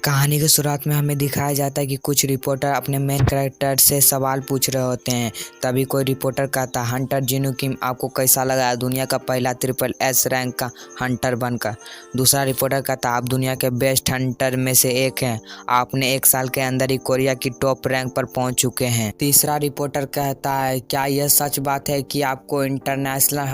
कहानी की शुरुआत में हमें दिखाया जाता है कि कुछ रिपोर्टर अपने मेन कैरेक्टर से सवाल पूछ रहे होते हैं। तभी कोई रिपोर्टर कहता है, हंटर जिनू किम आपको कैसा लगा दुनिया का पहला ट्रिपल एस रैंक का हंटर बनकर। दूसरा रिपोर्टर कहता है, आप दुनिया के बेस्ट हंटर में से एक हैं, आपने 1 साल के अंदर ही कोरिया की टॉप रैंक पर पहुंच चुके हैं। तीसरा रिपोर्टर कहता है, क्या यह सच बात है कि आपको इंटरनेशनल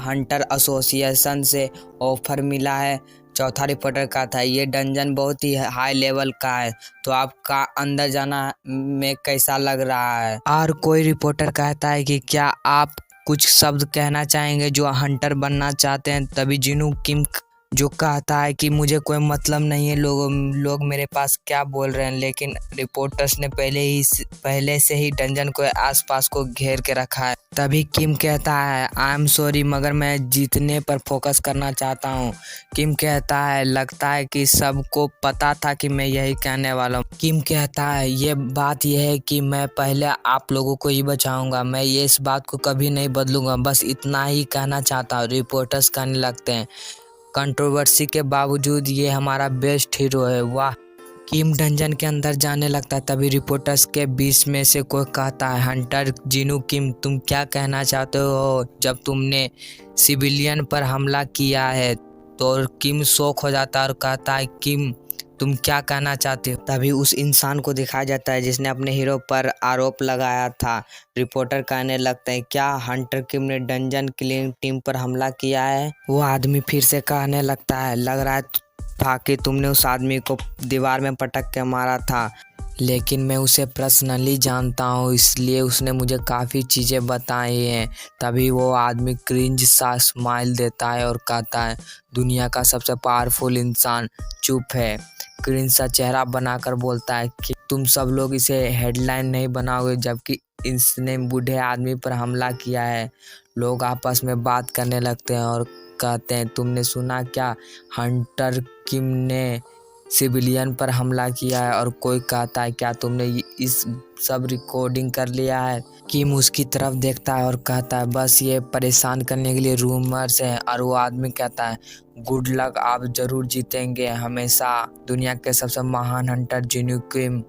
हंटर एसोसिएशन से ऑफर मिला है। चौथा रिपोर्टर का था, ये डंजन बहुत ही हाई लेवल का है, तो आपका अंदर जाना में कैसा लग रहा है। और कोई रिपोर्टर कहता है कि क्या आप कुछ शब्द कहना चाहेंगे जो हंटर बनना चाहते हैं। तभी जिनू किम जो कहता है कि मुझे कोई मतलब नहीं है लोग मेरे पास क्या बोल रहे हैं, लेकिन रिपोर्टर्स ने पहले से ही डंजन को आसपास को घेर के रखा है। तभी किम कहता है, आई एम सॉरी मगर मैं जीतने पर फोकस करना चाहता हूँ। किम कहता है, लगता है कि सबको पता था कि मैं यही कहने वाला हूँ। किम कहता है, ये बात यह है कि मैं पहले आप लोगों को ही बचाऊंगा, मैं ये इस बात को कभी नहीं बदलूंगा, बस इतना ही कहना चाहता हूँ। रिपोर्टर्स कहने लगते हैं, कंट्रोवर्सी के बावजूद ये हमारा बेस्ट हीरो है, वाह। किम डंजन के अंदर जाने लगता है। तभी रिपोर्टर्स के बीच में से कोई कहता है, हंटर जिनू किम तुम क्या कहना चाहते हो जब तुमने सिविलियन पर हमला किया है। तो किम शॉक हो जाता है और कहता है, किम तुम क्या कहना चाहते हो। तभी उस इंसान को दिखाया जाता है जिसने अपने हीरो पर आरोप लगाया था। रिपोर्टर कहने लगते हैं, क्या हंटर किम ने डंजन क्लीनिंग टीम पर हमला किया है। वो आदमी फिर से कहने लगता है, लग रहा था कि तुमने उस आदमी को दीवार में पटक के मारा था, लेकिन मैं उसे पर्सनली जानता हूँ, इसलिए उसने मुझे काफ़ी चीज़ें बताई हैं। तभी वो आदमी क्रिंज सा स्माइल देता है और कहता है, दुनिया का सबसे पावरफुल इंसान चुप है। क्रिंज सा चेहरा बनाकर बोलता है कि तुम सब लोग इसे हेडलाइन नहीं बनाओगे, जबकि इसने बूढ़े आदमी पर हमला किया है। लोग आपस में बात करने लगते हैं और कहते हैं, तुमने सुना क्या, हंटर किम ने सिविलियन पर हमला किया है। और कोई कहता है, क्या तुमने इस सब रिकॉर्डिंग कर लिया है। किम उसकी तरफ देखता है और कहता है, बस ये परेशान करने के लिए रूमर्स हैं। और वो आदमी कहता है, गुड लक, आप जरूर जीतेंगे हमेशा। दुनिया के सबसे महान हंटर जिनू किम।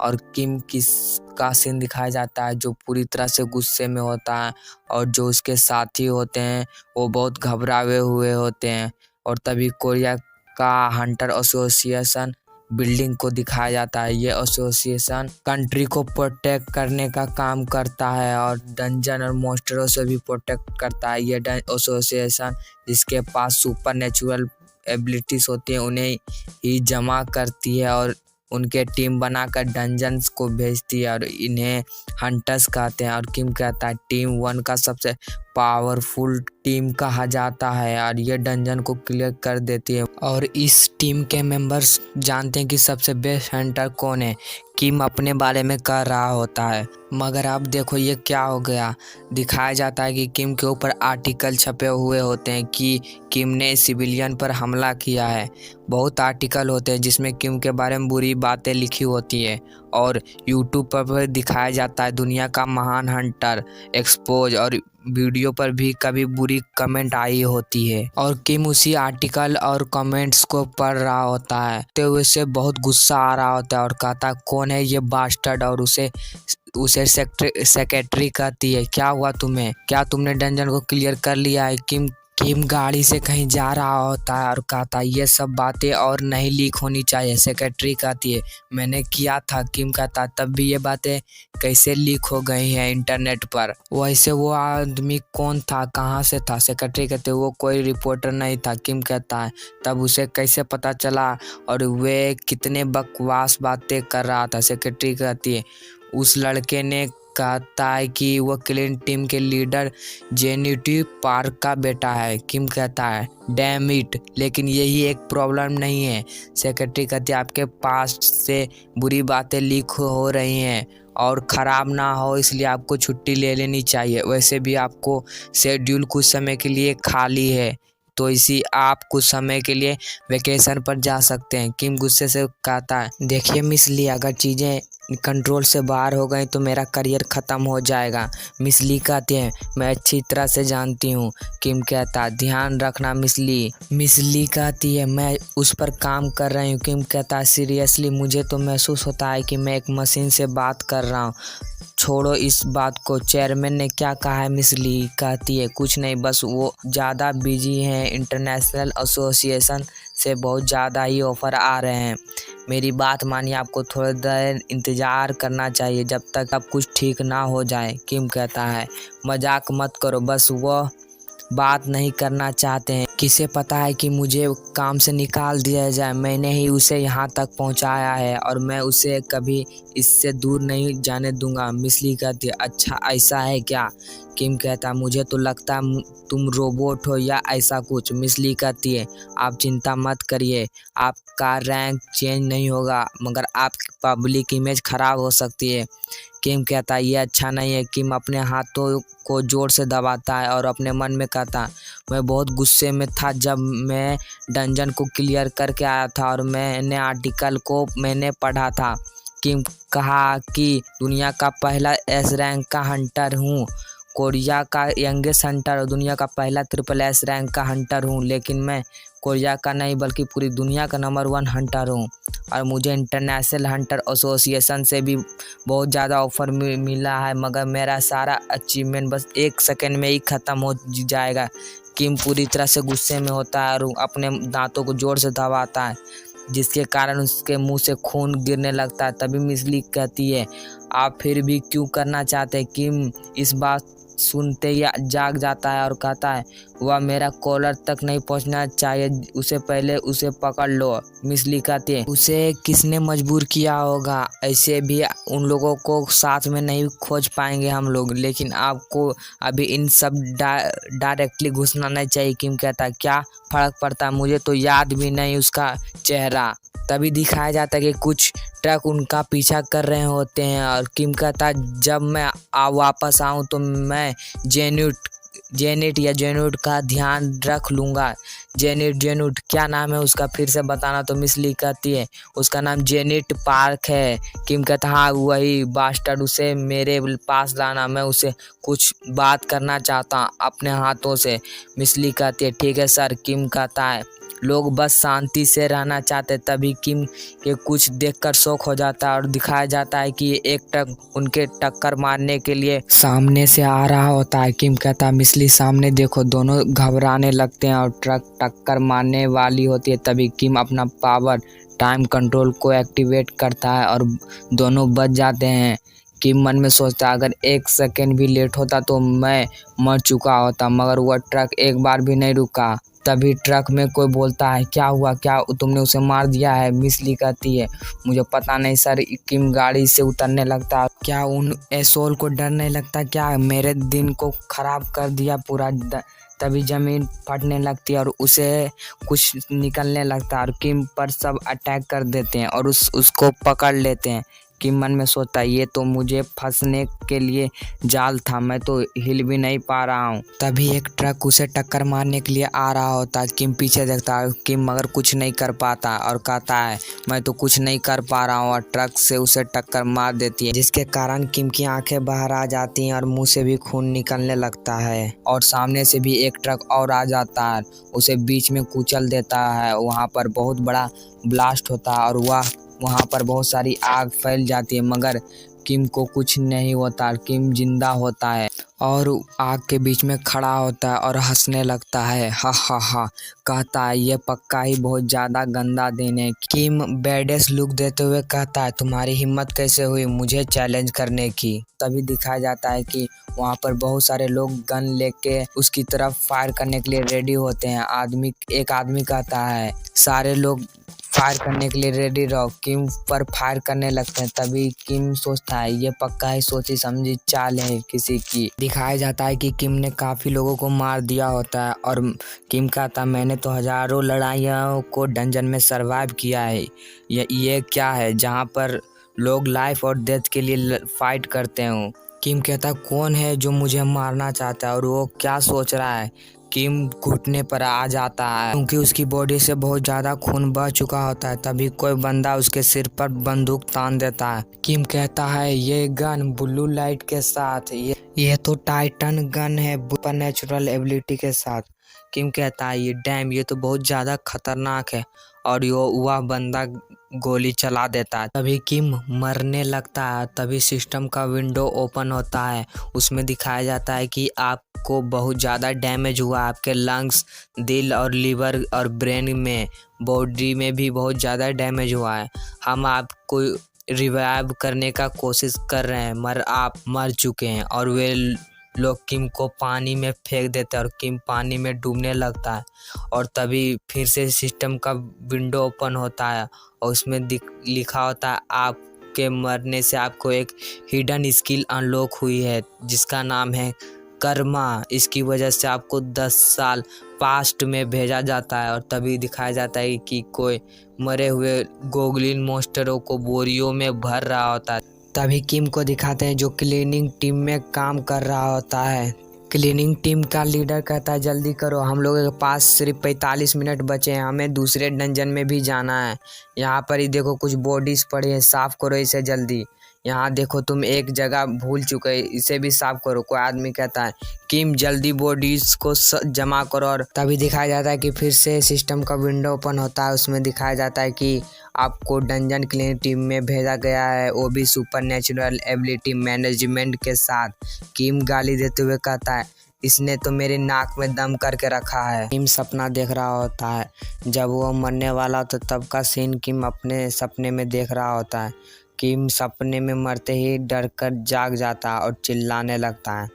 और किम का सीन दिखाया जाता है जो पूरी तरह से गुस्से में होता है, और जो उसके साथी होते हैं वो बहुत घबराए हुए होते हैं। और तभी कोरिया का हंटर एसोसिएशन बिल्डिंग को दिखाया जाता है। ये एसोसिएशन कंट्री को प्रोटेक्ट करने का काम करता है और डंजन और मॉन्स्टरों से भी प्रोटेक्ट करता है। ये एसोसिएशन जिसके पास सुपर नेचुरल एबिलिटीज होती हैं उन्हें ही जमा करती है और उनके टीम बनाकर डंजन्स को भेजती है, और इन्हें हंटर्स कहते हैं। और किम कहता है, टीम 1 का सबसे पावरफुल टीम कहा जाता है, और ये डंजन को क्लियर कर देती है। और इस टीम के मेंबर्स जानते हैं कि सबसे बेस्ट हंटर कौन है। किम अपने बारे में कह रहा होता है, मगर अब देखो ये क्या हो गया। दिखाया जाता है कि किम के ऊपर आर्टिकल छपे हुए होते हैं कि किम ने सिविलियन पर हमला किया है। बहुत आर्टिकल होते हैं जिसमें किम के बारे में बुरी बातें लिखी होती है, और यूट्यूब पर दिखाया जाता है दुनिया का महान हंटर एक्सपोज, और वीडियो पर भी कभी बुरी कमेंट आई होती है। और किम उसी आर्टिकल और कमेंट्स को पढ़ रहा होता है तो उसे बहुत गुस्सा आ रहा होता है और कहता है, कौन है ये बास्टर्ड। और उसे सेक्रेटरी कहती है, क्या हुआ तुम्हें, क्या तुमने डंजन को क्लियर कर लिया है। किम गाड़ी से कहीं जा रहा होता है और कहता है, ये सब बातें और नहीं लीक होनी चाहिए। सेक्रेटरी कहती है, मैंने किया था। किम कहता है, तब भी ये बातें कैसे लीक हो गई हैं इंटरनेट पर। वैसे वो आदमी कौन था, कहाँ से था। सेक्रेटरी कहते हैं, वो कोई रिपोर्टर नहीं था। किम कहता है, तब उसे कैसे पता चला और वे कितने बकवास बातें कर रहा था। सेक्रेटरी कहती है, उस लड़के ने कहता है कि वो क्लीन टीम के लीडर जेनिटी पार्क का बेटा है। किम कहता है, डैम इट, लेकिन यही एक प्रॉब्लम नहीं है। सेक्रेटरी कहती है, आपके पास से बुरी बातें लीक हो रही हैं और ख़राब ना हो इसलिए आपको छुट्टी ले लेनी चाहिए। वैसे भी आपको शेड्यूल कुछ समय के लिए खाली है, तो इसी आप कुछ समय के लिए वेकेशन पर जा सकते हैं। किम गुस्से से कहता है, देखिए मिस ली, अगर चीज़ें कंट्रोल से बाहर हो गई तो मेरा करियर ख़त्म हो जाएगा। मिस ली कहती है, मैं अच्छी तरह से जानती हूँ। किम कहता, ध्यान रखना मिस ली। मिस ली कहती है, मैं उस पर काम कर रही हूँ। किम कहता, सीरियसली मुझे तो महसूस होता है कि मैं एक मशीन से बात कर रहा हूँ। छोड़ो इस बात को, चेयरमैन ने क्या कहा है? मिस ली कहती है, कुछ नहीं, बस वो ज़्यादा बिजी हैं। इंटरनेशनल एसोसिएशन से बहुत ज़्यादा ही ऑफ़र आ रहे हैं। मेरी बात मानिए, आपको थोड़ी देर इंतज़ार करना चाहिए जब तक अब कुछ ठीक ना हो जाए। किम कहता है, मजाक मत करो, बस वो बात नहीं करना चाहते हैं। किसे पता है कि मुझे काम से निकाल दिया जाए। मैंने ही उसे यहाँ तक पहुँचाया है और मैं उसे कभी इससे दूर नहीं जाने दूंगा। मिस ली कहती है, अच्छा ऐसा है क्या? किम कहता, मुझे तो लगता है तुम रोबोट हो या ऐसा कुछ। मिस ली कहती है, आप चिंता मत करिए, आपका रैंक चेंज नहीं होगा, मगर आपकी पब्लिक इमेज खराब हो सकती है। किम कहता है, ये अच्छा नहीं है। किम अपने हाथों को जोर से दबाता है और अपने मन में कहता, मैं बहुत गुस्से में था जब मैं डंजन को क्लियर करके आया था और मैंने आर्टिकल को मैंने पढ़ा था। किम कहा कि दुनिया का पहला एस रैंक का हंटर हूँ, कोरिया का यंगेस्ट हंटर और दुनिया का पहला ट्रिपल एस रैंक का हंटर हूँ, लेकिन मैं कोरिया का नहीं बल्कि पूरी दुनिया का नंबर 1 हंटर हूँ और मुझे इंटरनेशनल हंटर एसोसिएशन से भी बहुत ज़्यादा ऑफ़र मिला है, मगर मेरा सारा अचीवमेंट बस 1 सेकंड में ही ख़त्म हो जाएगा। किम पूरी तरह से गुस्से में होता है और अपने दांतों को ज़ोर से दबाता है, जिसके कारण उसके मुंह से खून गिरने लगता है। तभी मिस ली कहती है, आप फिर भी क्यों करना चाहते हैं? किम इस बात सुनते ही जाग जाता है और कहता है, वह मेरा कॉलर तक नहीं पहुंचना चाहिए, उसे पहले उसे पकड़ लो। मिस ली कहती है, उसे किसने मजबूर किया होगा? ऐसे भी उन लोगों को साथ में नहीं खोज पाएंगे हम लोग, लेकिन आपको अभी इन सब डायरेक्टली घुसना नहीं चाहिए। किम कहता है, क्या फर्क पड़ता है, मुझे तो याद भी नहीं उसका चेहरा। तभी दिखाया जाता है कि कुछ ट्रक उनका पीछा कर रहे होते हैं और किम कहता है, जब मैं वापस आऊँ तो मैं जेनिट का ध्यान रख लूँगा। जेनिट क्या नाम है उसका, फिर से बताना। तो मिस ली कहती है, उसका नाम जेनिट पार्क है। किम कहता, हाँ वही बास्टर्ड, उसे मेरे पास लाना, मैं उसे कुछ बात करना चाहता हूँ अपने हाथों से। मिस ली कहती है, ठीक है सर। किम कहता है, लोग बस शांति से रहना चाहते। तभी किम के कुछ देखकर शौक हो जाता है और दिखाया जाता है कि एक ट्रक उनके टक्कर मारने के लिए सामने से आ रहा होता है। किम कहता है, मिस ली सामने देखो। दोनों घबराने लगते हैं और ट्रक टक्कर मारने वाली होती है। तभी किम अपना पावर टाइम कंट्रोल को एक्टिवेट करता है और दोनों बच जाते हैं। किम मन में सोचता है, अगर 1 सेकंड भी लेट होता तो मैं मर चुका होता, मगर वह ट्रक एक बार भी नहीं रुका। तभी ट्रक में कोई बोलता है, क्या हुआ, क्या तुमने उसे मार दिया है? मिस ली कहती है, मुझे पता नहीं सर। किम गाड़ी से उतरने लगता है, क्या उन एसोल को डर नहीं लगता क्या? मेरे दिन को खराब कर दिया पूरा। तभी ज़मीन फटने लगती है और उसे कुछ निकलने लगता है और किम पर सब अटैक कर देते हैं और उसको पकड़ लेते हैं। किम मन में सोचता है, ये तो मुझे फंसने के लिए जाल था, मैं तो हिल भी नहीं पा रहा हूँ। तभी एक ट्रक उसे टक्कर मारने के लिए आ रहा होता है। किम पीछे देखता है, किम मगर कुछ नहीं कर पाता और कहता है, मैं तो कुछ नहीं कर पा रहा हूँ, और ट्रक से उसे टक्कर मार देती है, जिसके कारण किम की आंखें बाहर आ जाती हैं और मुंह से भी खून निकलने लगता है। और सामने से भी एक ट्रक और आ जाता है, उसे बीच में कुचल देता है। वहाँ पर बहुत बड़ा ब्लास्ट होता है और वहाँ पर बहुत सारी आग फैल जाती है, मगर किम को कुछ नहीं होता। किम जिंदा होता है और आग के बीच में खड़ा होता है और हंसने लगता है, हा हा हा। कहता है, ये पक्का ही बहुत ज़्यादा गंदा दिन है। किम बैडेस लुक देते हुए कहता है, तुम्हारी हिम्मत कैसे हुई मुझे चैलेंज करने की? तभी दिखाया जाता है कि वहाँ पर बहुत सारे लोग गन लेके उसकी तरफ फायर करने के लिए रेडी होते हैं। एक आदमी कहता है, सारे लोग फायर करने के लिए रेडी रहो। किम पर फायर करने लगते हैं। तभी किम सोचता है, ये पक्का ही सोची समझी चाल है किसी की। दिखाया जाता है कि किम ने काफ़ी लोगों को मार दिया होता है और किम कहता, मैंने तो हज़ारों लड़ाइयों को डंजन में सरवाइव किया है। ये क्या है जहाँ पर लोग लाइफ और डेथ के लिए फाइट करते हों? किम कहता, कौन है जो मुझे मारना चाहता है और वो क्या सोच रहा है? किम घुटने पर आ जाता है क्योंकि उसकी बॉडी से बहुत ज्यादा खून बह चुका होता है। तभी कोई बंदा उसके सिर पर बंदूक तान देता है। किम कहता है ये गन ब्लू लाइट के साथ, ये तो टाइटन गन है सुपर नेचुरल एबिलिटी के साथ। किम कहता है ये डैम, ये तो बहुत ज्यादा खतरनाक है, और वह बंदा गोली चला देता है। तभी किम मरने लगता है। तभी सिस्टम का विंडो ओपन होता है। उसमें दिखाया जाता है कि आपको बहुत ज़्यादा डैमेज हुआ है, आपके लंग्स, दिल और लीवर और ब्रेन में, बॉडी में भी बहुत ज़्यादा डैमेज हुआ है। हम आपको रिवाइव करने का कोशिश कर रहे हैं, मगर आप मर चुके हैं। और वे लोग किम को पानी में फेंक देते हैं और किम पानी में डूबने लगता है। और तभी फिर से सिस्टम का विंडो ओपन होता है और उसमें लिखा होता है आपके मरने से आपको एक हिडन स्किल अनलॉक हुई है जिसका नाम है कर्मा। इसकी वजह से आपको 10 साल पास्ट में भेजा जाता है। और तभी दिखाया जाता है कि कोई मरे हुए गोगलिन मॉन्स्टरों को बोरियों में भर रहा होता है। तभी किम को दिखाते हैं जो क्लीनिंग टीम में काम कर रहा होता है। क्लीनिंग टीम का लीडर कहता है जल्दी करो, हम लोगों के पास सिर्फ 45 मिनट बचे हैं, हमें दूसरे डंजन में भी जाना है। यहाँ पर ही देखो कुछ बॉडीज पड़ी है, साफ करो इसे जल्दी। यहाँ देखो तुम एक जगह भूल चुके, इसे भी साफ करो। कोई आदमी कहता है किम जल्दी बॉडीज को जमा करो। और तभी दिखाया जाता है कि फिर से सिस्टम का विंडो ओपन होता है। उसमें दिखाया जाता है कि आपको डंजन क्लीन टीम में भेजा गया है, वो भी सुपर नेचुरल एबिलिटी मैनेजमेंट के साथ। किम गाली देते हुए कहता है इसने तो मेरे नाक में दम करके रखा है। किम सपना देख रहा होता है। जब वो मरने वाला तो तब का सीन किम अपने सपने में देख रहा होता है। किम सपने में मरते ही डर कर जाग जाता है और चिल्लाने लगता है।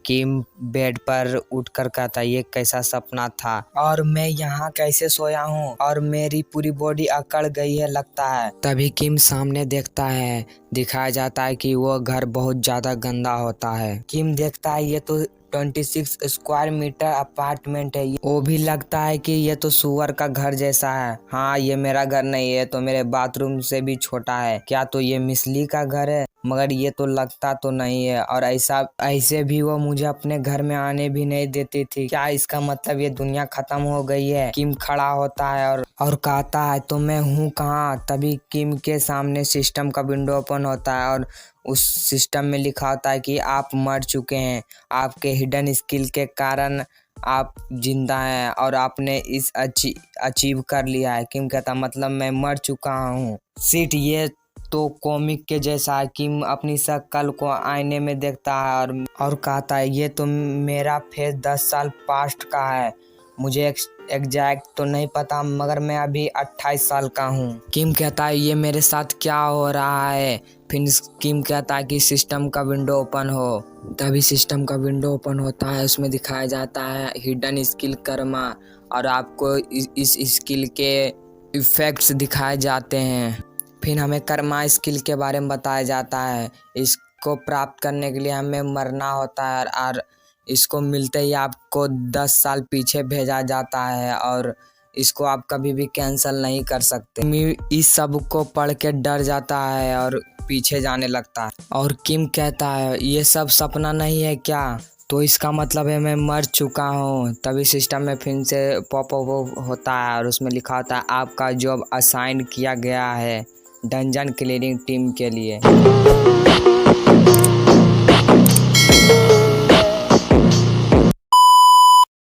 किम बेड पर उठकर कहता है ये कैसा सपना था और मैं यहाँ कैसे सोया हूँ और मेरी पूरी बॉडी अकड़ गई है लगता है। तभी किम सामने देखता है। दिखाया जाता है कि वो घर बहुत ज्यादा गंदा होता है। किम देखता है ये तो 26 स्क्वायर मीटर अपार्टमेंट है। वो भी लगता है कि ये तो सुअर का घर जैसा है। हाँ ये मेरा घर नहीं है, तो मेरे बाथरूम से भी छोटा है। क्या तो ये मिसली का घर है? मगर ये तो लगता तो नहीं है। और ऐसे भी वो मुझे अपने घर में आने भी नहीं देती थी। क्या इसका मतलब ये दुनिया खत्म हो गई है? किम खड़ा होता है और कहता है तो मैं हूँ कहाँ? तभी किम के सामने सिस्टम का विंडो ओपन होता है और उस सिस्टम में लिखा होता है कि आप मर चुके हैं, आपके हिडन स्किल के कारण आप जिंदा हैं और आपने इस अचीव कर लिया है। किम कहता मतलब मैं मर चुका हूँ। सीट ये तो कॉमिक के जैसा है। किम अपनी शक्ल को आईने में देखता है और कहता है ये तो मेरा फेस 10 साल पास्ट का है। मुझे एग्जैक्ट तो नहीं पता मगर मैं अभी 28 साल का हूँ। किम कहता है ये मेरे साथ क्या हो रहा है? फिर किम कहता है कि सिस्टम का विंडो ओपन हो। तभी सिस्टम का विंडो ओपन होता है। उसमें दिखाया जाता है हिडन स्किल कर्मा और आपको इस स्किल के इफेक्ट्स दिखाए जाते हैं। फिर हमें कर्मा स्किल के बारे में बताया जाता है। इसको प्राप्त करने के लिए हमें मरना होता है और इसको मिलते ही आपको 10 साल पीछे भेजा जाता है और इसको आप कभी भी कैंसिल नहीं कर सकते। इस सब को पढ़ के डर जाता है और पीछे जाने लगता है। और किम कहता है ये सब सपना नहीं है क्या? तो इसका मतलब है मैं मर चुका हूँ। तभी सिस्टम में फिर से पॉपअप होता है और उसमें लिखा होता है आपका जॉब असाइन किया गया है डंजन क्लीनिंग टीम के लिए।